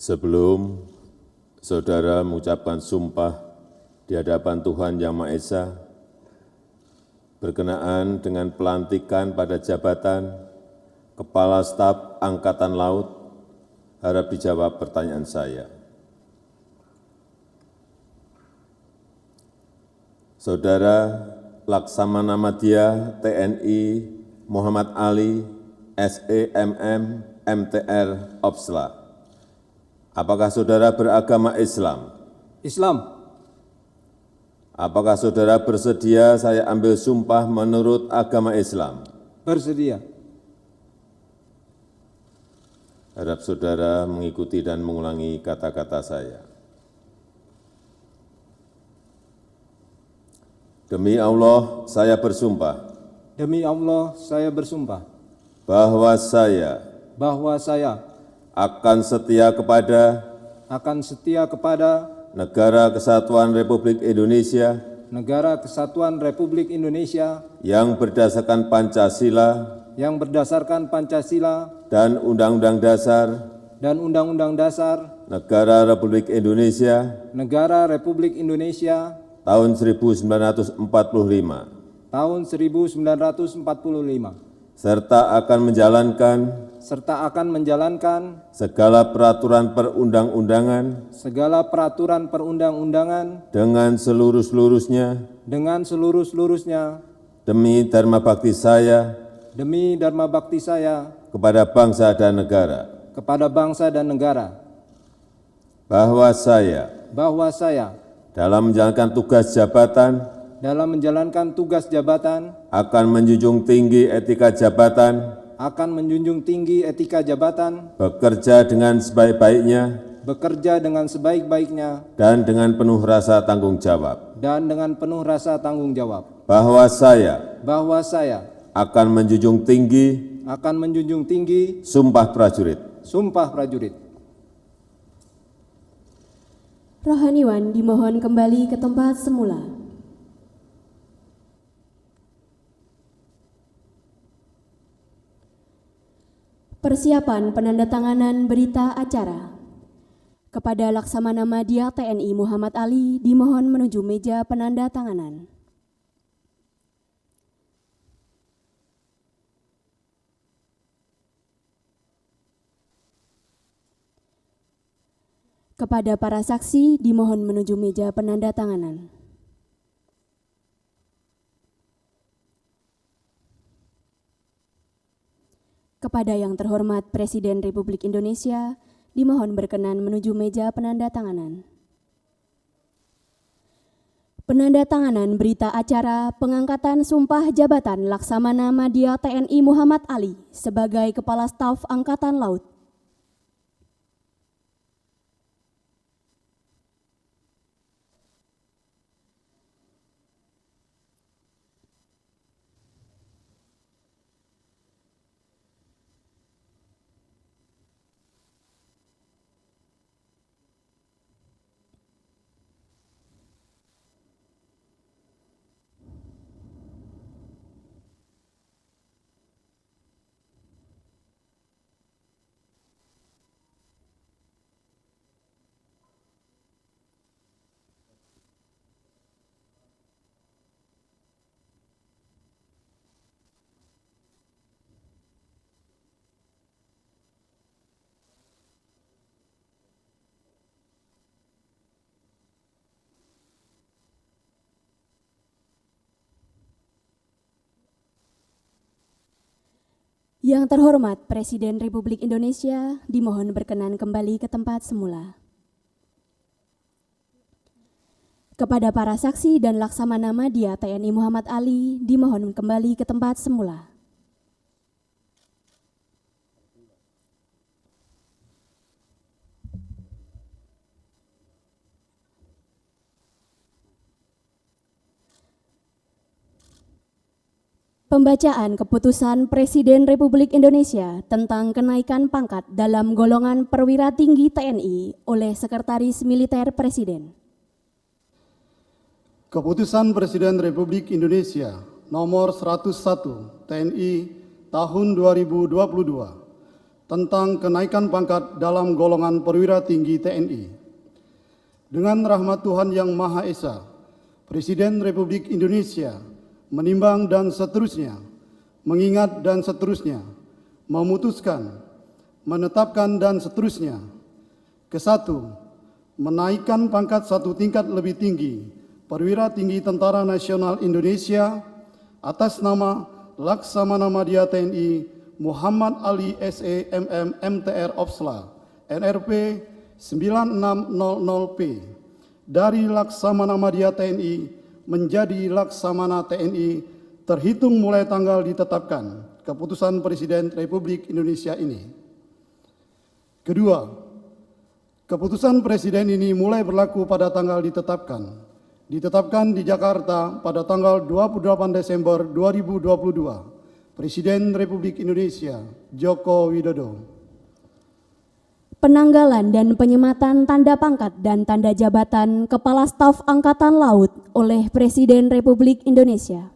Sebelum saudara mengucapkan sumpah di hadapan Tuhan Yang Maha Esa, berkenaan dengan pelantikan pada jabatan Kepala Staf Angkatan Laut, harap dijawab pertanyaan saya. Saudara Laksamana Madya TNI Muhammad Ali, SEMM, MTR, Opsla. Apakah saudara beragama Islam? Islam. Apakah saudara bersedia saya ambil sumpah menurut agama Islam? Bersedia. Harap saudara mengikuti dan mengulangi kata-kata saya. Demi Allah, saya bersumpah Demi Allah, saya bersumpah bahwa saya akan setia kepada Negara Kesatuan Republik Indonesia Negara Kesatuan Republik Indonesia yang berdasarkan Pancasila dan Undang-Undang Dasar Negara Republik Indonesia Negara Republik Indonesia tahun 1945, tahun 1945, serta akan menjalankan segala peraturan perundang-undangan dengan seluruh-seluruhnya demi dharma bakti saya kepada bangsa dan negara, bahwa saya dalam menjalankan tugas jabatan akan menjunjung tinggi etika jabatan, bekerja dengan sebaik-baiknya dan dengan penuh rasa tanggung jawab, bahwa saya akan menjunjung tinggi sumpah prajurit. Rohaniwan dimohon kembali ke tempat semula. Persiapan penandatanganan berita acara. Kepada Laksamana Madya TNI Muhammad Ali dimohon menuju meja penandatanganan. Kepada para saksi dimohon menuju meja penandatanganan. Kepada yang terhormat Presiden Republik Indonesia, dimohon berkenan menuju meja penandatanganan. Penandatanganan berita acara pengangkatan sumpah jabatan Laksamana Madya TNI Muhammad Ali sebagai Kepala Staf Angkatan Laut. Yang terhormat Presiden Republik Indonesia dimohon berkenan kembali ke tempat semula. Kepada para saksi dan Laksamana Madya TNI Muhammad Ali dimohon kembali ke tempat semula. Pembacaan keputusan Presiden Republik Indonesia tentang kenaikan pangkat dalam golongan perwira tinggi TNI oleh Sekretaris Militer Presiden. Keputusan Presiden Republik Indonesia Nomor 101 TNI tahun 2022 tentang kenaikan pangkat dalam golongan perwira tinggi TNI. Dengan rahmat Tuhan Yang Maha Esa, Presiden Republik Indonesia menimbang dan seterusnya, mengingat dan seterusnya, memutuskan, menetapkan dan seterusnya. Kesatu, menaikkan pangkat satu tingkat lebih tinggi perwira tinggi Tentara Nasional Indonesia atas nama Laksamana Madya TNI Muhammad Ali SE MM MTR Opsla NRP 9600P dari Laksamana Madya TNI menjadi Laksamana TNI terhitung mulai tanggal ditetapkan keputusan Presiden Republik Indonesia ini. Kedua, keputusan Presiden ini mulai berlaku pada tanggal ditetapkan di Jakarta pada tanggal 28 Desember 2022. Presiden Republik Indonesia Joko Widodo. Penanggalan dan penyematan tanda pangkat dan tanda jabatan Kepala Staf Angkatan Laut oleh Presiden Republik Indonesia.